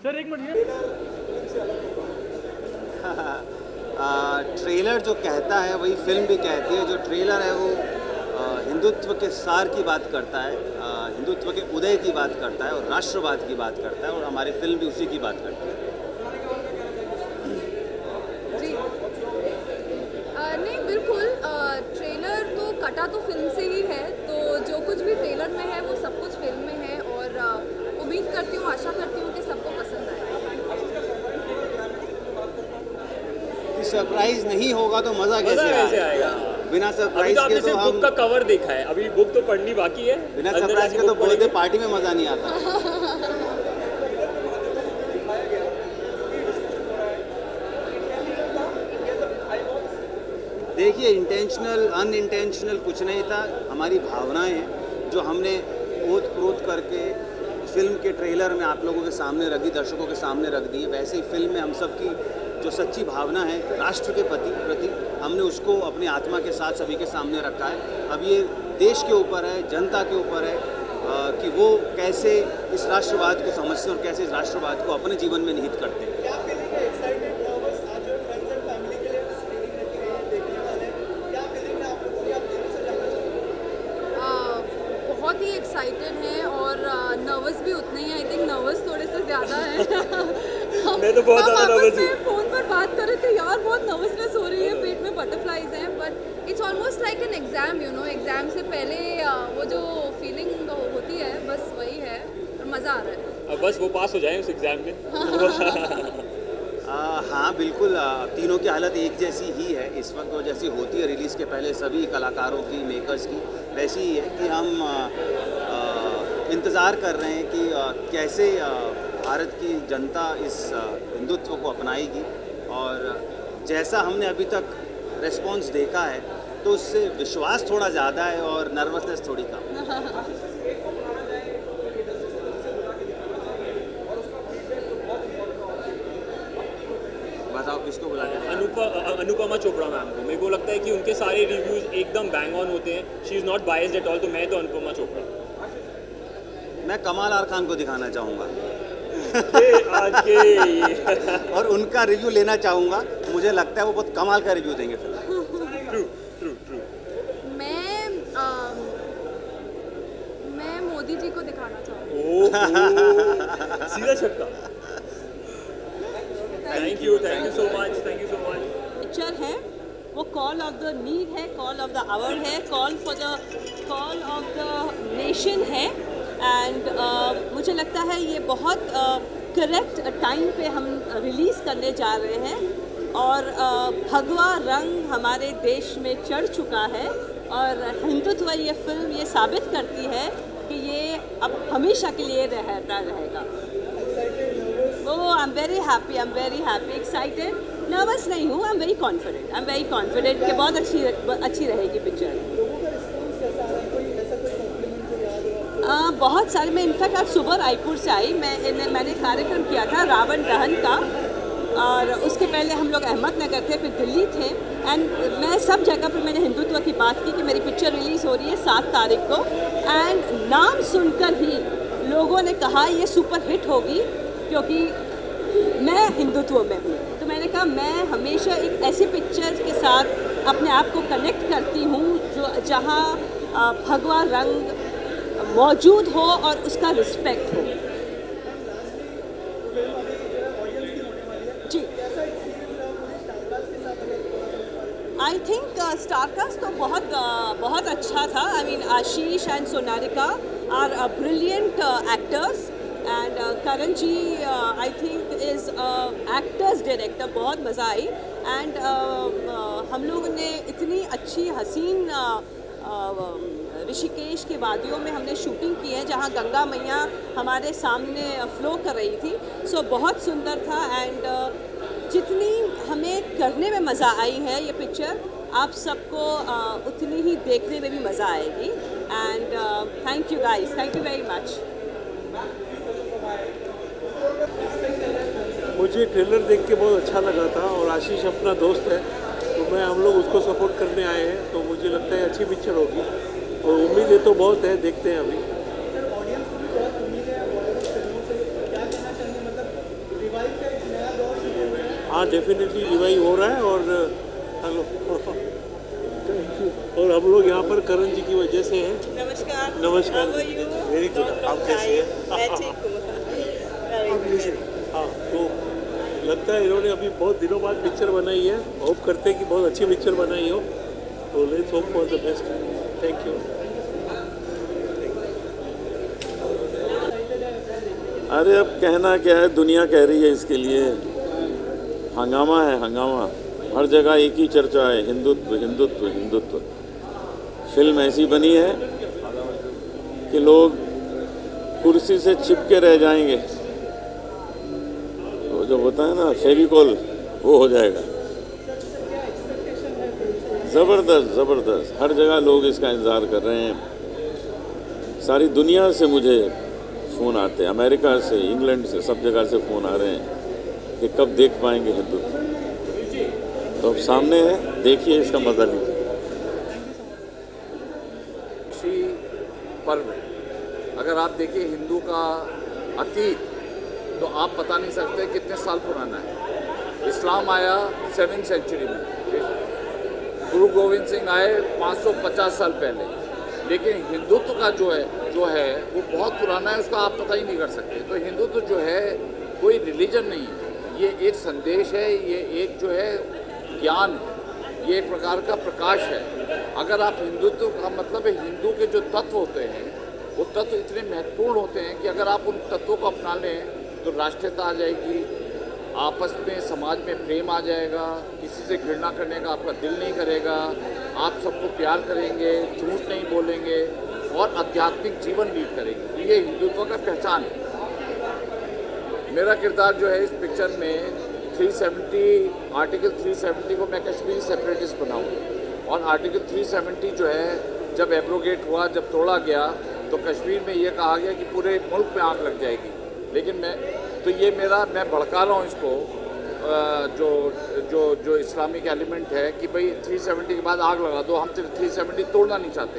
Sir एक minute trailer जो कहता है वही फिल्म भी कहती है। जो ट्रेलर है वो हिंदुत्व के सार की बात करता है, हिंदुत्व के उदय की बात करता है और राष्ट्रवाद की बात करता है, और हमारी फिल्म भी उसी की बात करती है। जी नहीं बिल्कुल, ट्रेलर तो कटा तो फिल्म से ही है, तो जो कुछ भी ट्रेलर में है वो सब कुछ फिल्म में है, और उम्मीद करती हूँ, आशा करती हूँ कि सबको पसंद आए। सरप्राइज नहीं होगा तो मज़ा कैसे आएगा? बिना सरप्राइज तो आपने के तो सिर्फ बुक का कवर देखा है, अभी बुक तो पढ़नी बाकी है। बिना सरप्राइज के तो बर्थडे पार्टी में मज़ा नहीं आता। देखिए, इंटेंशनल अनइंटेंशनल कुछ नहीं था, हमारी भावनाएं हैं जो हमने ओत प्रोत करके फिल्म के ट्रेलर में आप लोगों के सामने रख दी, दर्शकों के सामने रख दी। वैसे ही फिल्म में हम सब की जो सच्ची भावना है राष्ट्र के प्रति हमने उसको अपनी आत्मा के साथ सभी के सामने रखा है। अब ये देश के ऊपर है, जनता के ऊपर है कि वो कैसे इस राष्ट्रवाद को समझते हैं और कैसे इस राष्ट्रवाद को अपने जीवन में निहित करते हैं। बहुत ही एक्साइटेड हैं और नर्वस भी उतने ही, आई थिंक नर्वस थोड़े से ज़्यादा है। मैं तो बहुत ज़्यादा नर्वस हूँ। फ़ोन पर बात कर रहे थे, यार बहुत नर्वसनेस हो रही है, पेट में बटरफ्लाइज हैं, but it's almost like an exam, you know, exam से पहले वो जो फीलिंग होती है बस वही है, और मज़ा आ रहा है। अब बस वो पास हो जाए उस एग्ज़ाम में। हाँ बिल्कुल, तीनों की हालत एक जैसी ही है इस वक्त, और जैसी होती है रिलीज़ के पहले सभी कलाकारों की, मेकर्स की, वैसी ही है कि हम इंतज़ार कर रहे हैं कि कैसे भारत की जनता इस हिंदुत्व को अपनाएगी, और जैसा हमने अभी तक रिस्पॉन्स देखा है तो उससे विश्वास थोड़ा ज़्यादा है और नर्वसनेस थोड़ी कम। बताओ किसको बुलाया? अनुपमा चोपड़ा मैम को। मेरे को लगता है कि उनके सारे रिव्यूज़ एकदम बैंग ऑन होते हैं। She is not biased at all, तो मैं तो अनुपमा चोपड़ा। मैं कमाल आर खान को दिखाना चाहूँगा और उनका रिव्यू लेना चाहूँगा। मुझे लगता है वो बहुत कमाल का रिव्यू देंगे फिल्म। True true true. मैं मोदी जी को दिखाना चाहूँगी। सीधा छक्का। Thank you so much, thank you so much. Picture है वो कॉल ऑफ द नीड है, कॉल ऑफ द आवर है, कॉल ऑफ द नेशन है, एंड मुझे लगता है ये बहुत करेक्ट टाइम पे हम रिलीज़ करने जा रहे हैं, और भगवा रंग हमारे देश में चढ़ चुका है, और हिंदुत्व ये फिल्म ये साबित करती है कि ये अब हमेशा के लिए रहता रहेगा। I am very happy, excited, nervous नहीं हूँ, आई एम वेरी कॉन्फिडेंट कि बहुत अच्छी रहेगी पिक्चर। बहुत सारे, मैं इनफैक्ट आज सुबह रायपुर से आई, मैंने कार्यक्रम किया था रावण दहन का, और उसके पहले हम लोग अहमदनगर थे, फिर दिल्ली थे, एंड मैं सब जगह पर मैंने हिंदुत्व की बात की कि मेरी पिक्चर रिलीज़ हो रही है 7 तारीख को, एंड नाम सुनकर ही लोगों ने कहा ये सुपर हिट होगी, क्योंकि मैं हिंदुत्व में हूँ। तो मैंने कहा मैं हमेशा एक ऐसी पिक्चर के साथ अपने आप को कनेक्ट करती हूँ जो जहाँ भगवा रंग मौजूद हो और उसका रिस्पेक्ट हो। जी, आई थिंक स्टारकास्ट तो बहुत अच्छा था। I mean Ashish and Sonarika are brilliant actors, and Karan ji I think is actors director, बहुत मज़ा आई, एंड हम लोगों ने इतनी अच्छी हसीन ऋषिकेश के वादियों में हमने शूटिंग की है, जहाँ गंगा मैया हमारे सामने फ्लो कर रही थी, सो बहुत सुंदर था, एंड जितनी हमें करने में मज़ा आई है ये पिक्चर, आप सबको उतनी ही देखने में भी मज़ा आएगी, and thank you guys, thank you very much. मुझे ट्रेलर देख के बहुत अच्छा लगा था, और आशीष अपना दोस्त है, तो हम लोग उसको सपोर्ट करने आए हैं, तो मुझे लगता है अच्छी पिक्चर होगी, और उम्मीदें तो बहुत है, देखते हैं अभी। हाँ डेफिनेटली रिवाइव हो रहा है। और हेलो थैंक यू। और हम लोग यहाँ पर करण जी की वजह से हैं। नमस्कार। नमस्कार। How are you? Very good. Long आप कैसे हैं? मैं ठीक हूँ। Very good. हाँ तो लगता है इन्होंने अभी बहुत दिनों बाद पिक्चर बनाई है। होप करते हैं कि बहुत अच्छी पिक्चर बनाई हो। तो let's hope for the best. Thank you. अरे अब कहना क्या है, दुनिया कह रही है इसके लिए। हंगामा है हंगामा, हर जगह एक ही चर्चा है, हिंदुत्व हिंदुत्व हिंदुत्व। फिल्म ऐसी बनी है कि लोग कुर्सी से चिपके रह जाएंगे, तो जो होता है ना फेविकॉल, वो हो जाएगा। ज़बरदस्त ज़बरदस्त, हर जगह लोग इसका इंतज़ार कर रहे हैं। सारी दुनिया से मुझे फ़ोन आते हैं, अमेरिका से, इंग्लैंड से, सब जगह से फ़ोन आ रहे हैं कि कब देख पाएंगे हिंदुत्व। तो अब सामने है, देखिए, इसका मज़ा लीजिए। पर्व है। अगर आप देखिए हिंदू का अतीत, तो आप बता नहीं सकते कितने साल पुराना है। इस्लाम आया 7वीं सेंचुरी में, गुरु गोविंद सिंह आए 550 साल पहले। लेकिन हिंदुत्व का जो है वो बहुत पुराना है, उसका आप पता ही नहीं कर सकते। तो हिंदुत्व जो है कोई रिलीजन नहीं है, ये एक संदेश है, ये एक जो है ज्ञान है, ये एक प्रकार का प्रकाश है। अगर आप हिंदुत्व का मतलब है, हिंदू के जो तत्व होते हैं वो तत्व इतने महत्वपूर्ण होते हैं कि अगर आप उन तत्वों को अपना लें तो राष्ट्रीयता आ जाएगी, आपस में समाज में प्रेम आ जाएगा, किसी से घृणा करने का आपका दिल नहीं करेगा, आप सबको प्यार करेंगे, झूठ नहीं बोलेंगे और आध्यात्मिक जीवन लीड करेंगे। ये हिंदुत्व का पहचान है। मेरा किरदार जो है इस पिक्चर में 370 आर्टिकल 370 को मैं कश्मीरी सेपरेटिस्ट बनाऊँ। और आर्टिकल 370 जो है जब एब्रोगेट हुआ, जब तोड़ा गया, तो कश्मीर में ये कहा गया कि पूरे मुल्क में आग लग जाएगी। लेकिन मैं भड़का रहा हूँ इसको, जो इस्लामिक एलिमेंट है कि भाई 370 के बाद आग लगा दो, हम 370 तोड़ना नहीं चाहते।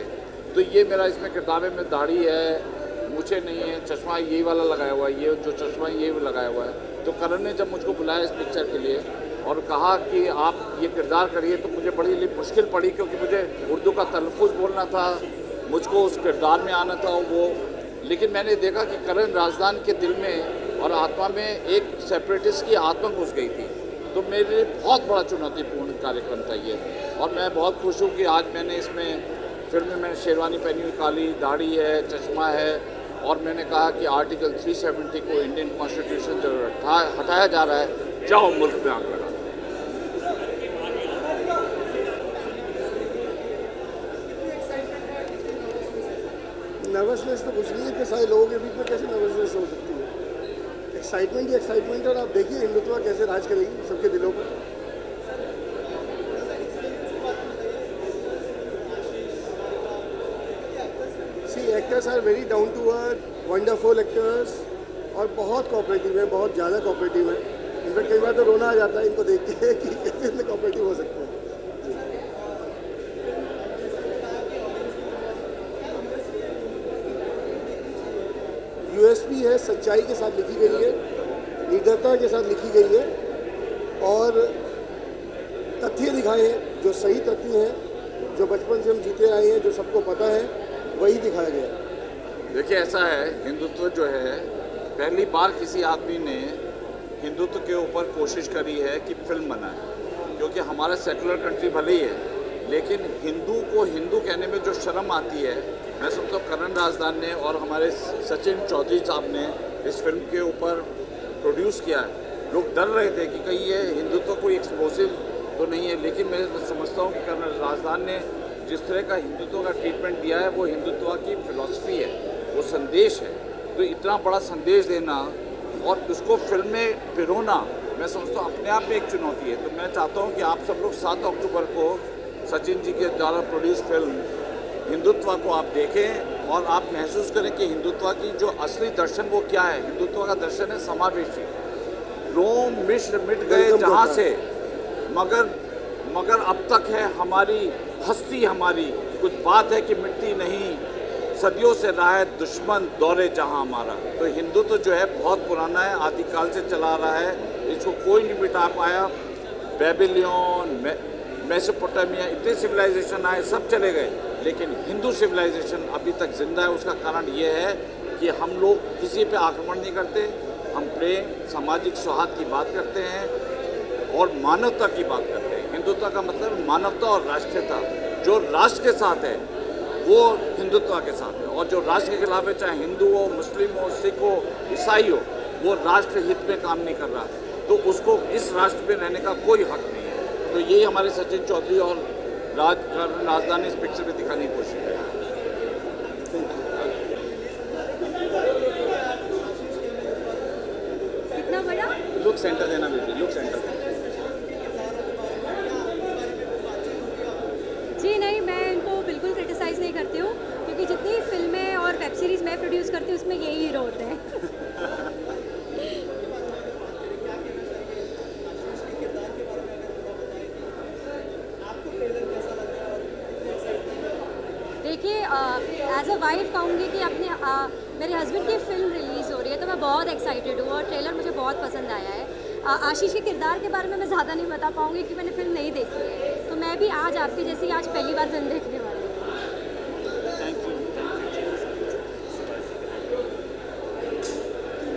तो ये मेरा इसमें किरदार में दाढ़ी है, मूछें नहीं है, चश्मा यही वाला लगाया हुआ है, ये जो चश्मा ये लगाया हुआ है। तो करण ने जब मुझको बुलाया इस पिक्चर के लिए और कहा कि आप ये किरदार करिए, तो मुझे बड़ी मुश्किल पड़ी, क्योंकि मुझे उर्दू का तलफ़ुज़ बोलना था, मुझको उस किरदार में आना था वो। लेकिन मैंने देखा कि करण राजदान के दिल में और आत्मा में एक सेपरेटिस्ट की आत्मा घुस गई थी। तो मेरे लिए बहुत बड़ा चुनौतीपूर्ण कार्यक्रम था ये। और मैं बहुत खुश हूँ कि आज मैंने इसमें फिल्म में मैंने शेरवानी पहनी हुई, काली दाढ़ी है, चश्मा है, और मैंने कहा कि आर्टिकल 370 को इंडियन कॉन्स्टिट्यूशन जो हटाया जा रहा है, जाओ मुल्क में आग लगा। नर्वसनेस तो कुछ नहीं है, इतने सारे लोगों के बीच में कैसे नर्वसनेस हो सकती है। एक्साइटमेंट ही एक्साइटमेंट है। और आप देखिए हिंदुत्व कैसे राज करेगी सबके दिलों पर। See actors are very down to earth, wonderful actors, और बहुत कोऑपरेटिव हैं, बहुत ज़्यादा कोऑपरेटिव हैं। इनफैक्ट कई बार तो रोना आ जाता है इनको देख के कि कैसे इतने कोऑपरेटिव हो सकते हैं। यूएसपी है, सच्चाई के साथ लिखी गई है, निडरता के साथ लिखी गई है, और तथ्य दिखाए हैं जो सही तथ्य हैं, जो बचपन से हम जीते आए हैं, जो सबको पता है, वही दिखाया गया। देखिए ऐसा है, हिंदुत्व जो है पहली बार किसी आदमी ने हिंदुत्व के ऊपर कोशिश करी है कि फिल्म बनाए। क्योंकि हमारा सेकुलर कंट्री भले ही है, लेकिन हिंदू को हिंदू कहने में जो शर्म आती है, मैं समझता हूँ करण राजदान ने और हमारे सचिन चौधरी साहब ने इस फिल्म के ऊपर प्रोड्यूस किया है। लोग डर रहे थे कि कहीं ये हिंदुत्व कोई एक्सप्लोसिव तो नहीं है, लेकिन मैं समझता हूँ कि करण राजदान ने जिस तरह का हिंदुत्व का ट्रीटमेंट दिया है, वो हिंदुत्व की फिलॉसफी है, वो संदेश है। तो इतना बड़ा संदेश देना और उसको फिल्म में पिरोना, मैं समझता हूँ अपने आप में एक चुनौती है। तो मैं चाहता हूँ कि आप सब लोग 7 अक्टूबर को सचिन जी के द्वारा प्रोड्यूस फिल्म हिंदुत्व को आप देखें और आप महसूस करें कि हिंदुत्व की जो असली दर्शन वो क्या है। हिंदुत्व का दर्शन है समावेशी। रोम मिस्र मिट गए जहाँ से, मगर अब तक है हमारी हस्ती, हमारी कुछ बात है कि मिटती नहीं। सदियों से रहा है दुश्मन दौरे जहां हमारा। तो हिंदुत्व जो है बहुत पुराना है, आदिकाल से चला रहा है, इसको कोई नहीं मिटा पाया। बेबीलोन, मेसोपोटामिया, इतने सिविलाइजेशन आए, सब चले गए, लेकिन हिंदू सिविलाइजेशन अभी तक जिंदा है। उसका कारण ये है कि हम लोग किसी पे आक्रमण नहीं करते, हम प्रेम, सामाजिक सौहार्द की बात करते हैं और मानवता की बात करते हैं। हिंदुत्व का मतलब मानवता और राष्ट्रीयता। जो राष्ट्र के साथ है वो हिंदुत्व के साथ है, और जो राष्ट्र के खिलाफ है, चाहे हिंदू हो, मुस्लिम हो, सिख हो, ईसाई हो, वो राष्ट्र हित में काम नहीं कर रहा, तो उसको इस राष्ट्र में रहने का कोई हक नहीं है। तो यही हमारे सचिन चौधरी और राजधानी इस पिक्चर में दिखाने की कोशिश है। कितना बड़ा लुक सेंटर देना बेटी, लुक सेंटर देना। जी नहीं, मैं इनको बिल्कुल क्रिटिसाइज़ नहीं करती हूँ, क्योंकि जितनी फिल्में और वेब सीरीज़ मैं प्रोड्यूस करती हूँ उसमें यही हीरो होते हैं। देखिए, एज अ वाइफ कहूँगी कि अपने मेरे हस्बैंड की फ़िल्म रिलीज़ हो रही है, तो मैं बहुत एक्साइटेड हूँ और ट्रेलर मुझे बहुत पसंद आया है। आशीष के किरदार के बारे में मैं ज़्यादा नहीं बता पाऊँगी कि मैंने फिल्म नहीं देखी है, तो मैं भी आज आपकी जैसी आज पहली बार फिल्म देखने वाली हूँ।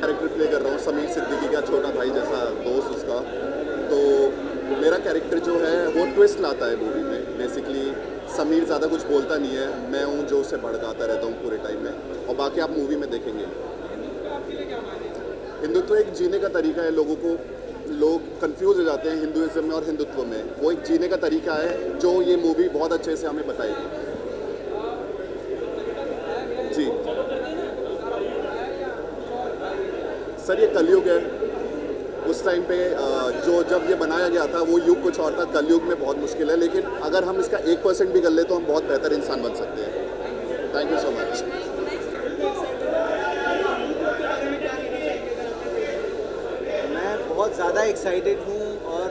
कैरेक्टर प्ले कर रहा हूँ समीर सिद्दीकी का छोटा भाई जैसा दोस्त उसका। तो मेरा कैरेक्टर जो है वो ट्विस्ट लाता है मूवी में। बेसिकली समीर ज़्यादा कुछ बोलता नहीं है, मैं हूँ जो उसे भड़काता रहता हूँ पूरे टाइम में, और बाकी आप मूवी में देखेंगे। हिंदुत्व एक जीने का तरीका है, लोग कंफ्यूज हो जाते हैं हिंदुइज्म में और हिंदुत्व में। वो एक जीने का तरीका है जो ये मूवी बहुत अच्छे से हमें बताएगी। जी सर, ये कलयुग है। उस टाइम पे जब ये बनाया गया था वो युग कुछ और था, कलयुग में बहुत मुश्किल है, लेकिन अगर हम इसका 1% भी कर ले तो हम बहुत बेहतर इंसान बन सकते हैं। Thank you so much. मैं बहुत ज़्यादा एक्साइटेड हूँ, और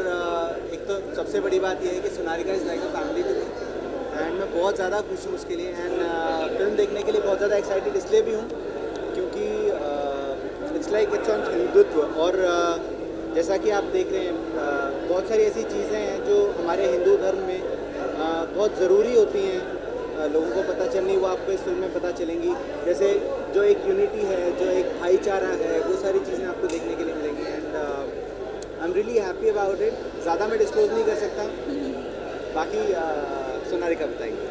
एक तो सबसे बड़ी बात यह है कि Sonarika is like a family to me, and मैं बहुत ज़्यादा खुश हूँ उसके लिए। एंड फिल्म देखने के लिए बहुत ज़्यादा एक्साइटेड इसलिए भी हूँ क्योंकि it's like it's on Hindutva. और जैसा कि आप देख रहे हैं, बहुत सारी ऐसी चीज़ें हैं जो हमारे हिंदू धर्म में बहुत ज़रूरी होती हैं, लोगों को पता चलनी, वो आपको इस फिल्म में पता चलेंगी। जैसे जो एक यूनिटी है, जो एक भाईचारा है, वो सारी चीज़ें आपको देखने के लिए मिलेंगी। And I am really happy about it. ज़्यादा मैं डिस्क्लोज नहीं कर सकता, बाकी सोनारिका बताएंगे।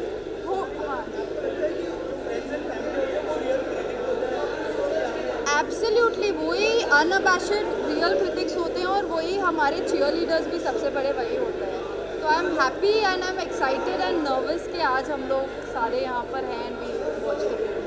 एब्सोल्युटली, वही अनअबैशड रियल क्रिटिक्स होते हैं, और वही हमारे चीयर लीडर्स भी सबसे बड़े वही होते हैं। तो I am happy and I am excited and nervous कि आज हम लोग सारे यहाँ पर हैं and we watch the film.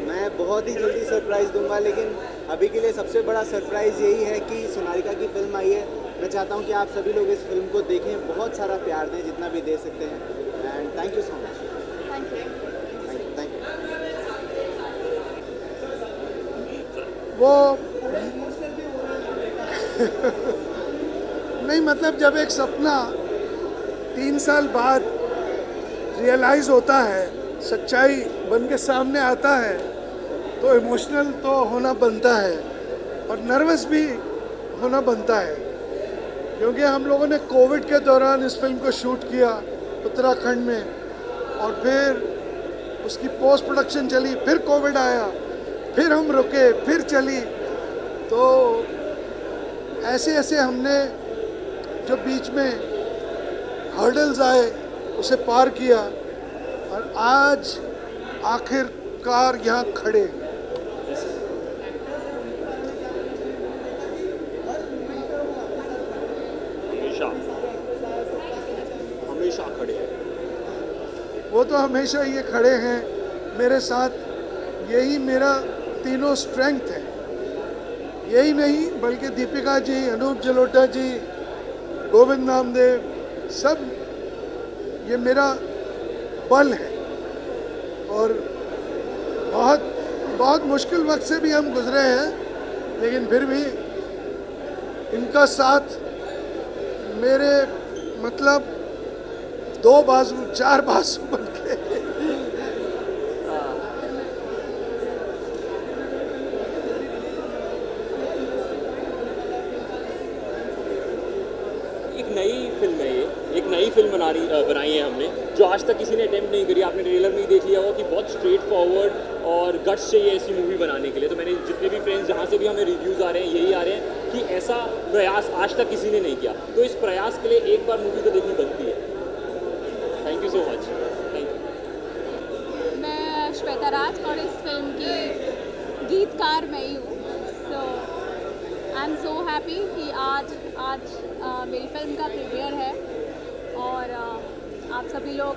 मैं बहुत ही जल्दी सरप्राइज़ दूंगा, लेकिन अभी के लिए सबसे बड़ा सरप्राइज़ यही है कि सोनारिका की फिल्म आई है। मैं चाहता हूँ कि आप सभी लोग इस फिल्म को देखें, बहुत सारा प्यार दें जितना भी दे सकते हैं। And thank you so much. Thank you. Thank you. वो नहीं, मतलब जब एक सपना 3 साल बाद रियलाइज़ होता है, सच्चाई बन के सामने आता है, तो इमोशनल तो होना बनता है और नर्वस भी होना बनता है। क्योंकि हम लोगों ने कोविड के दौरान इस फिल्म को शूट किया उत्तराखंड में, और फिर उसकी पोस्ट प्रोडक्शन चली, फिर कोविड आया, फिर हम रुके, फिर चली। तो ऐसे ऐसे हमने जो बीच में हर्डल्स आए उसे पार किया, और आज आखिरकार यहाँ खड़े। हमेशा खड़े। वो तो हमेशा ये खड़े हैं मेरे साथ, यही मेरा तीनों स्ट्रेंथ है। यही नहीं बल्कि दीपिका जी, अनूप जलोटा जी, गोविंद नामदेव, सब ये मेरा बल है। और बहुत मुश्किल वक्त से भी हम गुजरे हैं, लेकिन फिर भी इनका साथ मेरे मतलब 2 बाजू 4 बाजू बन के एक नई फिल्म है ये, एक नई फिल्म बनाई है हमने जो आज तक किसी ने अटेम्प्ट नहीं करी। आपने ट्रेलर में ही देख लिया होगा कि बहुत स्ट्रेट फॉरवर्ड और गट्स चाहिए ऐसी मूवी बनाने के लिए। तो मैंने जितने भी फ्रेंड्स जहाँ से भी हमें रिव्यूज़ आ रहे हैं यही आ रहे हैं कि ऐसा प्रयास आज तक किसी ने नहीं किया। तो इस प्रयास के लिए एक बार मूवी तो देखनी बनती है। Thank you so much. Thank you. मैं श्वेता राज और इस फिल्म की गीतकार मैं ही हूँ। सो आई एम सो हैप्पी कि आज मेरी फिल्म का प्रीमियर है और आप सभी लोग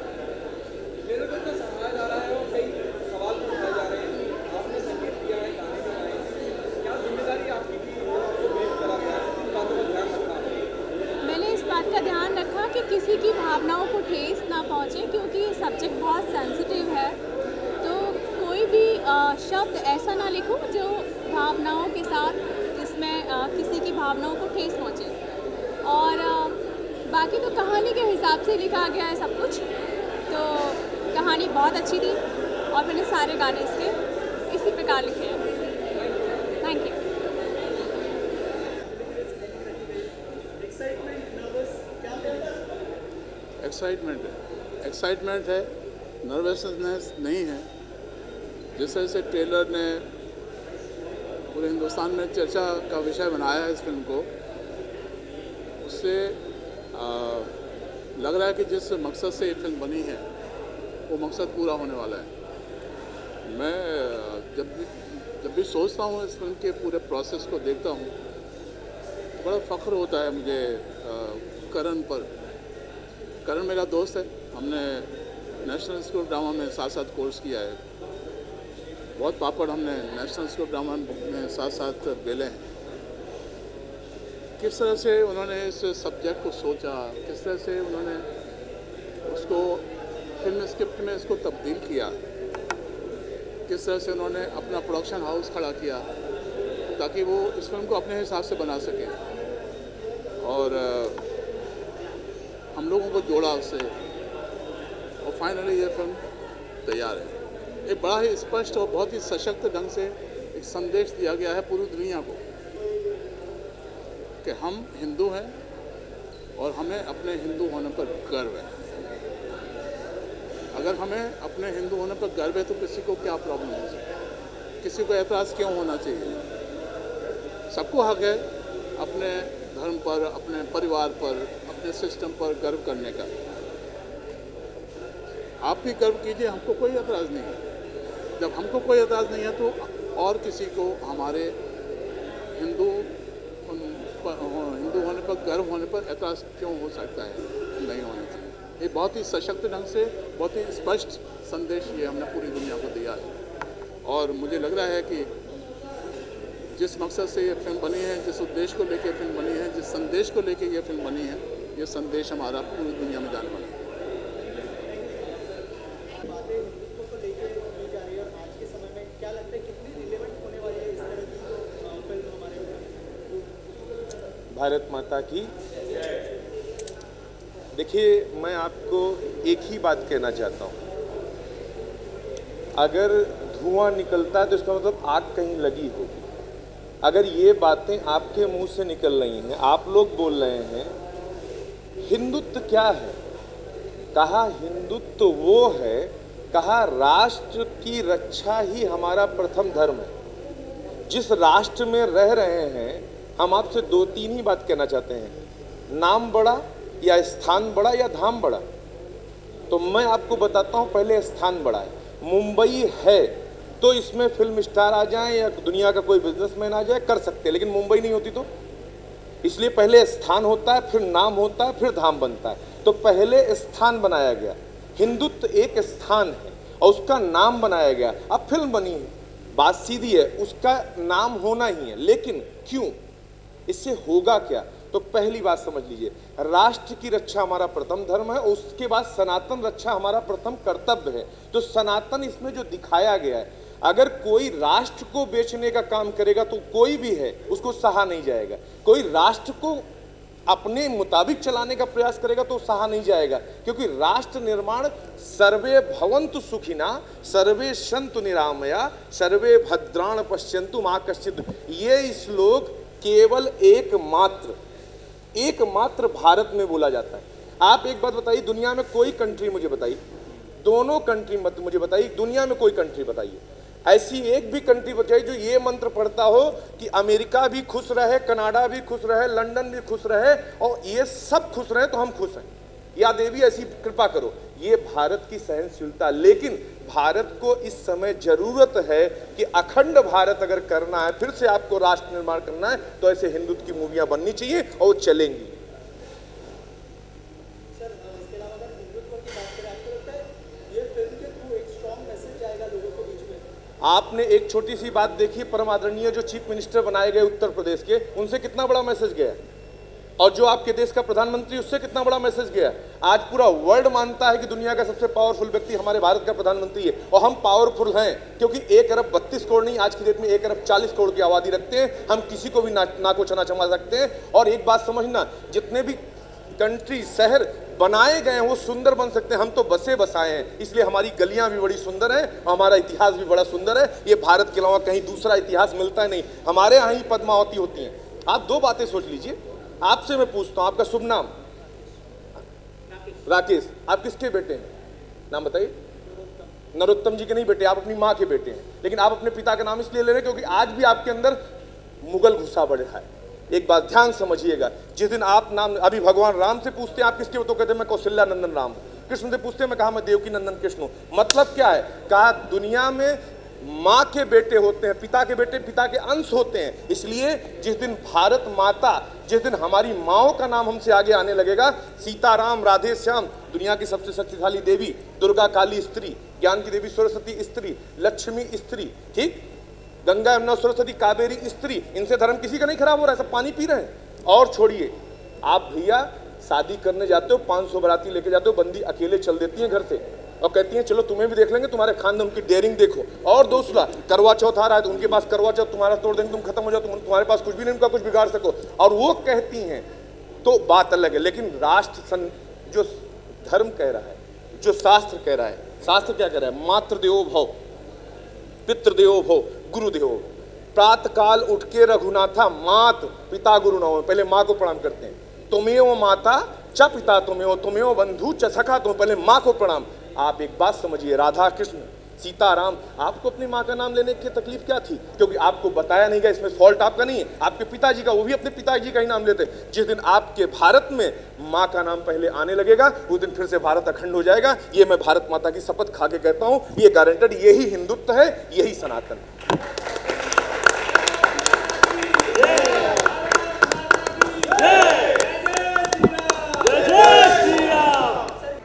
मैंने इस बात का ध्यान रखा कि किसी की भावनाओं को ठेस ना पहुँचे, क्योंकि ये सब्जेक्ट बहुत सेंसिटिव है। तो कोई भी शब्द ऐसा ना लिखूं जो भावनाओं के साथ जिसमें किसी की भावनाओं को ठेस पहुँचे। और बाकी तो कहानी के हिसाब से लिखा गया है सब कुछ। तो कहानी बहुत अच्छी थी और मैंने सारे गाने इसके इसी प्रकार लिखे हैं। Thank you. एक्साइटमेंट है, नर्वसनेस नहीं है। जिस तरह से ट्रेलर ने पूरे हिंदुस्तान में चर्चा का विषय बनाया है इस फिल्म को, उससे लग रहा है कि जिस मकसद से ये फिल्म बनी है वो मकसद पूरा होने वाला है। मैं जब भी सोचता हूँ इस फिल्म के पूरे प्रोसेस को देखता हूँ तो बड़ा फ़ख्र होता है मुझे करण पर। करण मेरा दोस्त है, हमने नेशनल स्कूल ड्रामा में साथ साथ कोर्स किया है। बहुत पापड़ हमने नेशनल स्कूल ड्रामा में साथ साथ बेले हैं। किस तरह से उन्होंने इस सब्जेक्ट को सोचा, किस तरह से उन्होंने उसको फिल्म स्क्रिप्ट में इसको तब्दील किया, किस तरह से उन्होंने अपना प्रोडक्शन हाउस खड़ा किया ताकि वो इस फिल्म को अपने हिसाब से बना सके और हम लोगों को जोड़ा उससे और फाइनली ये फिल्म तैयार है। एक बड़ा ही स्पष्ट और बहुत ही सशक्त ढंग से एक संदेश दिया गया है पूरी दुनिया को कि हम हिंदू हैं और हमें अपने हिंदू होने पर गर्व है। अगर हमें अपने हिंदू होने पर गर्व है तो किसी को क्या प्रॉब्लम हो सकती है, किसी को एतराज़ क्यों होना चाहिए। सबको हक है अपने धर्म पर, अपने परिवार पर, अपने सिस्टम पर गर्व करने का। आप भी गर्व कीजिए, हमको कोई एतराज़ नहीं है। जब हमको कोई एतराज़ नहीं है तो और किसी को हमारे हिंदू होने पर, गर्व होने पर एतराज़ क्यों हो सकता है, नहीं होना चाहिए। ये बहुत ही सशक्त ढंग से, बहुत ही स्पष्ट संदेश ये हमने पूरी दुनिया को दिया है और मुझे लग रहा है कि जिस मकसद से ये फिल्म बनी है, जिस उद्देश्य को लेकर फिल्म बनी है, जिस संदेश को लेकर ये फिल्म बनी है, ये संदेश हमारा पूरी दुनिया में जाने वाला है। भारत माता की। देखिए, मैं आपको एक ही बात कहना चाहता हूँ, अगर धुआं निकलता है तो इसका मतलब आग कहीं लगी होगी। अगर ये बातें आपके मुंह से निकल रही हैं, आप लोग बोल रहे हैं हिंदुत्व क्या है, कहा हिंदुत्व वो है, कहा राष्ट्र की रक्षा ही हमारा प्रथम धर्म है। जिस राष्ट्र में रह रहे हैं, हम आपसे 2-3 ही बात कहना चाहते हैं, नाम बड़ा या स्थान बड़ा या धाम बड़ा। तो मैं आपको बताता हूं, पहले स्थान बड़ा है। मुंबई है तो इसमें फिल्म स्टार आ जाएं या दुनिया का कोई बिजनेसमैन आ जाए, कर सकते हैं, लेकिन मुंबई नहीं होती तो। इसलिए पहले स्थान होता है, फिर नाम होता है, फिर धाम बनता है। तो पहले स्थान बनाया गया, हिंदुत्व एक स्थान है और उसका नाम बनाया गया। अब फिल्म बनी है, बात सीधी है, उसका नाम होना ही है, लेकिन क्यों, इससे होगा क्या? तो पहली बात समझ लीजिए, राष्ट्र की रक्षा हमारा प्रथम धर्म है, उसके बाद सनातन रक्षा हमारा प्रथम कर्तव्य है। तो सनातन इसमें जो दिखाया गया है, अगर कोई राष्ट्र को बेचने का काम करेगा तो कोई भी है उसको सहा नहीं जाएगा। कोई राष्ट्र को अपने मुताबिक चलाने का प्रयास करेगा तो सहा नहीं जाएगा, क्योंकि राष्ट्र निर्माण सर्वे भवन्तु सुखिना सर्वे सन्तु निरामया सर्वे भद्राण पश्यन्तु मा कश्चित्। ये श्लोक केवल एकमात्र भारत में बोला जाता है। आप एक बात बताइए, दुनिया में कोई कंट्री मुझे बताइए, दोनों कंट्री मत मुझे बताइए, दुनिया में कोई कंट्री बताइए, ऐसी एक भी कंट्री बताइए जो ये मंत्र पढ़ता हो कि अमेरिका भी खुश रहे, कनाडा भी खुश रहे, लंदन भी खुश रहे और ये सब खुश रहे तो हम खुश हैं, या देवी ऐसी कृपा करो। ये भारत की सहनशीलता। लेकिन भारत को इस समय जरूरत है कि अखंड भारत अगर करना है, फिर से आपको राष्ट्र निर्माण करना है, तो ऐसे हिंदुत्व की मूवियां बननी चाहिए और वो चलेंगी। आपने एक छोटी सी बात देखी, परम आदरणीय जो चीफ मिनिस्टर बनाए गए उत्तर प्रदेश के, उनसे कितना बड़ा मैसेज गया, और जो आपके देश का प्रधानमंत्री, उससे कितना बड़ा मैसेज गया। आज पूरा वर्ल्ड मानता है कि दुनिया का सबसे पावरफुल व्यक्ति हमारे भारत का प्रधानमंत्री है, और हम पावरफुल हैं क्योंकि 1 अरब 32 करोड़ नहीं, आज की डेट में 1 अरब 40 करोड़ की आबादी रखते हैं। हम किसी को भी नाको चना चमा सकते हैं। और एक बात समझना, जितने भी कंट्री शहर बनाए गए हैं वो सुंदर बन सकते हैं, हम तो बसे बसाए हैं, इसलिए हमारी गलियां भी बड़ी सुंदर हैं और हमारा इतिहास भी बड़ा सुंदर है। ये भारत के अलावा कहीं दूसरा इतिहास मिलता है नहीं, हमारे यहाँ ही पद्मावती होती हैं। आप दो बातें सोच लीजिए, आपसे मैं पूछता हूं, आपका शुभ नाम? राकेश। आप किसके बेटे हैं? नाम बताइए। नरोत्तम जी के नहीं बेटे, आप अपनी माँ के बेटे हैं। लेकिन आप अपने पिता का नाम इसलिए ले रहे हैं क्योंकि आज भी आपके अंदर मुगल घुसा बढ़ रहा है। एक बात ध्यान समझिएगा, जिस दिन आप नाम, अभी भगवान राम से पूछते हैं आप किसके हो, तो कहते हैं मैं कौशल्या नंदन राम हूं। कृष्ण से पूछते हैं, मैं कहा मैं देवकी नंदन कृष्ण हूं। मतलब क्या है? कहा दुनिया में माँ के बेटे होते हैं, पिता के बेटे पिता के अंश होते हैं। इसलिए जिस दिन भारत माता, जिस दिन हमारी माओ का नाम हमसे आगे आने लगेगा, सीताराम, राधे श्याम, दुनिया की सबसे शक्तिशाली देवी, दुर्गा काली स्त्री, ज्ञान की देवी सरस्वती स्त्री, लक्ष्मी स्त्री, ठीक, गंगा यमुना सरस्वती कावेरी स्त्री, इनसे धर्म किसी का नहीं खराब हो रहा है, सब पानी पी रहे हैं। और छोड़िए, आप भैया शादी करने जाते हो, 500 बाराती लेके जाते हो, बंदी अकेले चल देती है घर से और कहती हैं चलो तुम्हें भी देख लेंगे, तुम्हारे खानदान की डेयरिंग देखो। और दूसरा, करवा चौथ आ रहा है तो उनके पास करवा चौथ तुम्हारा तोड़ देंगे, तुम खत्म हो जाओ, तुम्हारे पास कुछ भी नहीं, उनका कुछ बिगाड़ सको, और वो कहती हैं, तो बात अलग है। लेकिन राष्ट्र जो धर्म कह रहा है, जो शास्त्र कह रहा है, शास्त्र क्या कह रहा है? मातृदेवो भव, पितृदेवो भव, गुरुदेवो। प्रातः काल उठ के रघुनाथा मात पिता गुरु नमः, पहले माँ को प्रणाम करते हैं। तुमेव माता च पिता तुमेव बंधु च सखा, तुम पहले माँ को प्रणाम। आप एक बात समझिए, राधा कृष्ण, सीताराम, आपको अपनी माँ का नाम लेने की तकलीफ क्या थी? क्योंकि आपको बताया नहीं गया, इसमें फॉल्ट आपका नहीं है, आपके पिताजी का, वो भी अपने पिताजी का ही नाम लेते। जिस दिन आपके भारत में माँ का नाम पहले आने लगेगा, उस दिन फिर से भारत अखंड हो जाएगा। ये मैं भारत माता की शपथ खा के कहता हूँ, ये गारंटेड, यही हिंदुत्व है, यही सनातन।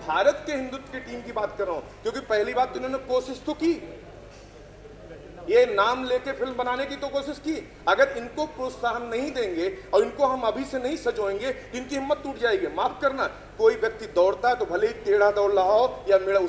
भारत के हिंदुत्व की टीम की बात कर रहा हूं, क्योंकि पहली बात तो इन्होंने कोशिश तो की, ये नाम लेके फिल्म बनाने की तो कोशिश की। अगर इनको प्रोत्साहन नहीं देंगे और इनको हम अभी से नहीं सजोएंगे, इनकी हिम्मत टूट जाएगी। माफ करना, कोई व्यक्ति दौड़ता है तो भले ही टेढ़ा दौड़ रहा हो या मेरा